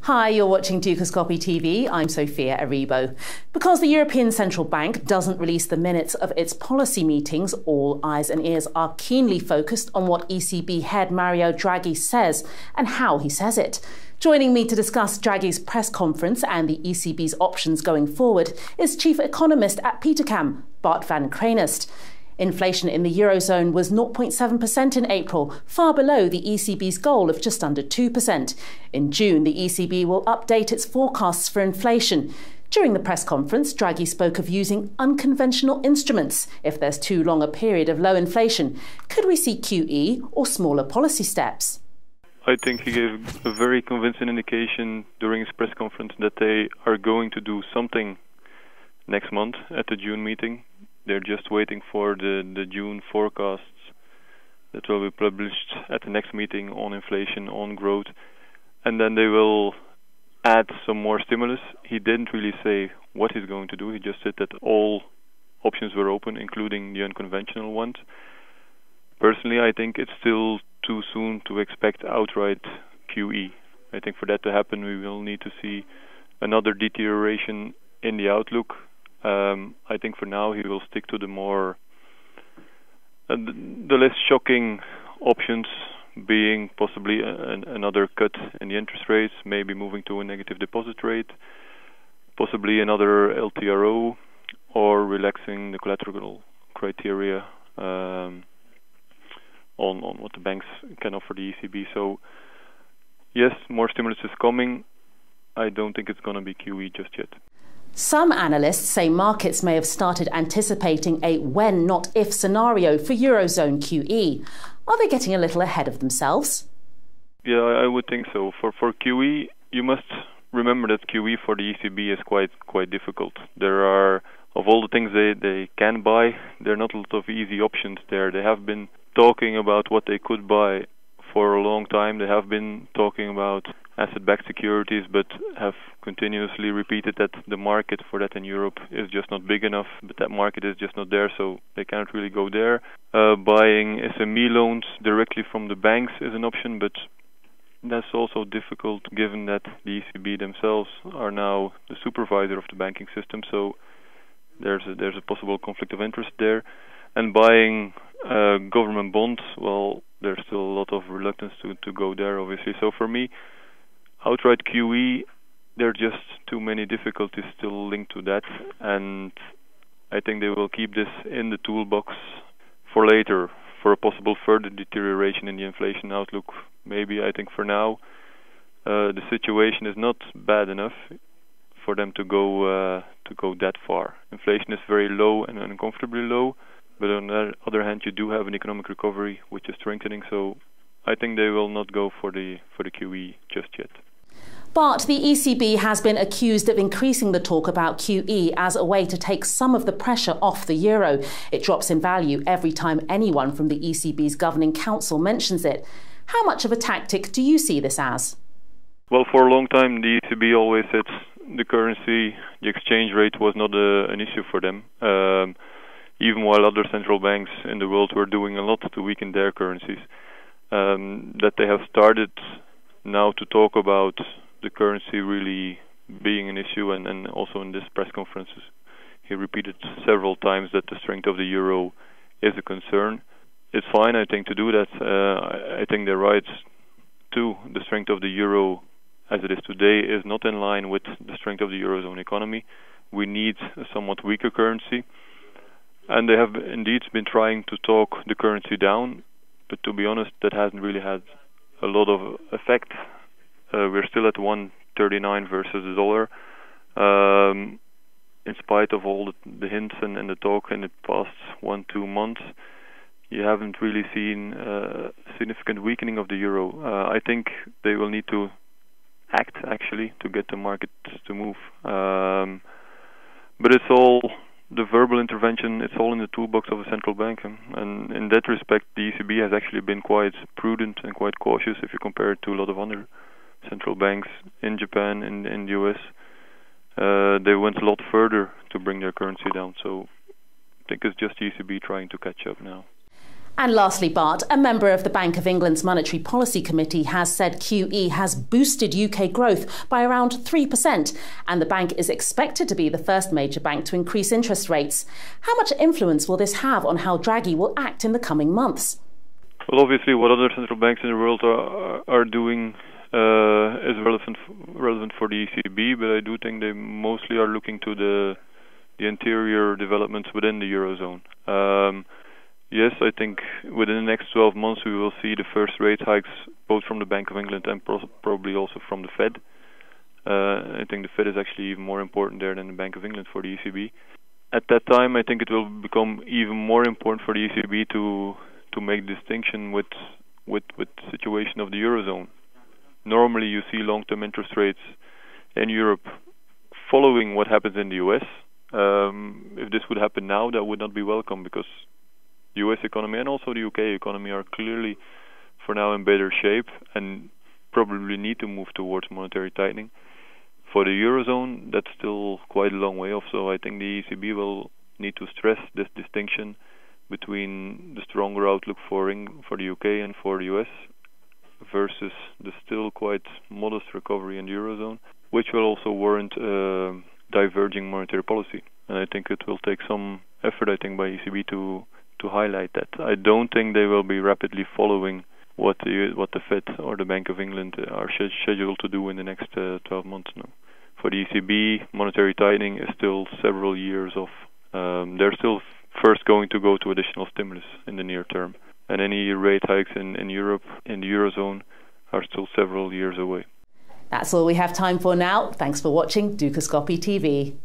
Hi, you're watching Dukascopy TV. I'm Sophia Aribo. Because the European Central Bank doesn't release the minutes of its policy meetings, all eyes and ears are keenly focused on what ECB head Mario Draghi says and how he says it. Joining me to discuss Draghi's press conference and the ECB's options going forward is Chief Economist at Petercam, Bart Van Craeynest. Inflation in the Eurozone was 0.7% in April, far below the ECB's goal of just under 2%. In June, the ECB will update its forecasts for inflation. During the press conference, Draghi spoke of using unconventional instruments if there's too long a period of low inflation. Could we see QE or smaller policy steps? I think he gave a very convincing indication during his press conference that they are going to do something next month at the June meeting. They're just waiting for the June forecasts that will be published at the next meeting on inflation, on growth, and then they will add some more stimulus. He didn't really say what he's going to do. He just said that all options were open, including the unconventional ones. Personally, I think it's still too soon to expect outright QE. I think for that to happen, we will need to see another deterioration in the outlook. I think for now he will stick to the more, the less shocking options, being possibly another cut in the interest rates, maybe moving to a negative deposit rate, possibly another LTRO, or relaxing the collateral criteria on what the banks can offer the ECB. So yes, more stimulus is coming. I don't think it's going to be QE just yet. Some analysts say markets may have started anticipating a when not if scenario for Eurozone QE. Are they getting a little ahead of themselves? Yeah, I would think so. For QE, you must remember that QE for the ECB is quite difficult. There are, of all the things they can buy, there are not a lot of easy options there. They have been talking about what they could buy for a long time. They have been talking about asset-backed securities, but have continuously repeated that the market for that in Europe is just not big enough, but that market is just not there, so they can't really go there. Buying SME loans directly from the banks is an option, but that's also difficult given that the ECB themselves are now the supervisor of the banking system, so there's a possible conflict of interest there. And buying government bonds, well, there's still a lot of reluctance to go there, obviously. So for me, outright QE, there are just too many difficulties still linked to that, and I think they will keep this in the toolbox for later, for a possible further deterioration in the inflation outlook. Maybe, I think for now, the situation is not bad enough for them to go that far. Inflation is very low and uncomfortably low, but on the other hand, you do have an economic recovery which is strengthening. So I think they will not go for the QE just yet. But the ECB has been accused of increasing the talk about QE as a way to take some of the pressure off the euro. It drops in value every time anyone from the ECB's governing council mentions it. How much of a tactic do you see this as? Well, for a long time, the ECB always said the currency, the exchange rate was not an issue for them. Even while other central banks in the world were doing a lot to weaken their currencies. That they have started now to talk about the currency really being an issue, and also in this press conferences he repeated several times that the strength of the euro is a concern. It's fine, I think, to do that. I think they're right too. The strength of the euro as it is today is not in line with the strength of the eurozone economy. We need a somewhat weaker currency, and they have indeed been trying to talk the currency down, but to be honest, that hasn't really had a lot of effect. We're still at 139 versus the dollar. In spite of all the hints and the talk in the past 1-2 months, you haven't really seen significant weakening of the euro. I think they will need to act, actually, to get the market to move. But it's all the verbal intervention, it's all in the toolbox of a central bank. And in that respect, the ECB has actually been quite prudent and quite cautious if you compare it to a lot of other central banks in Japan, in the US. They went a lot further to bring their currency down. So I think it's just the ECB trying to catch up now. And lastly, Bart, a member of the Bank of England's Monetary Policy Committee has said QE has boosted UK growth by around 3%, and the bank is expected to be the first major bank to increase interest rates. How much influence will this have on how Draghi will act in the coming months? Well, obviously, what other central banks in the world are doing is relevant for the ECB, but I do think they mostly are looking to the interior developments within the Eurozone. Yes, I think within the next 12 months we will see the first rate hikes both from the Bank of England and probably also from the Fed. I think the Fed is actually even more important there than the Bank of England for the ECB. At that time, I think it will become even more important for the ECB to make distinction with the situation of the Eurozone. Normally you see long-term interest rates in Europe following what happens in the US. If this would happen now, that would not be welcome, because the US economy and also the UK economy are clearly for now in better shape and probably need to move towards monetary tightening. For the Eurozone, that's still quite a long way off, so I think the ECB will need to stress this distinction between the stronger outlook for the UK and for the US versus the still quite modest recovery in the Eurozone, which will also warrant diverging monetary policy. And I think it will take some effort, I think, by ECB to highlight that. I don't think they will be rapidly following what the Fed or the Bank of England are scheduled to do in the next 12 months now. For the ECB, monetary tightening is still several years off. They're still first going to go to additional stimulus in the near term. And any rate hikes in Europe, in the Eurozone, are still several years away. That's all we have time for now. Thanks for watching Dukascopy TV.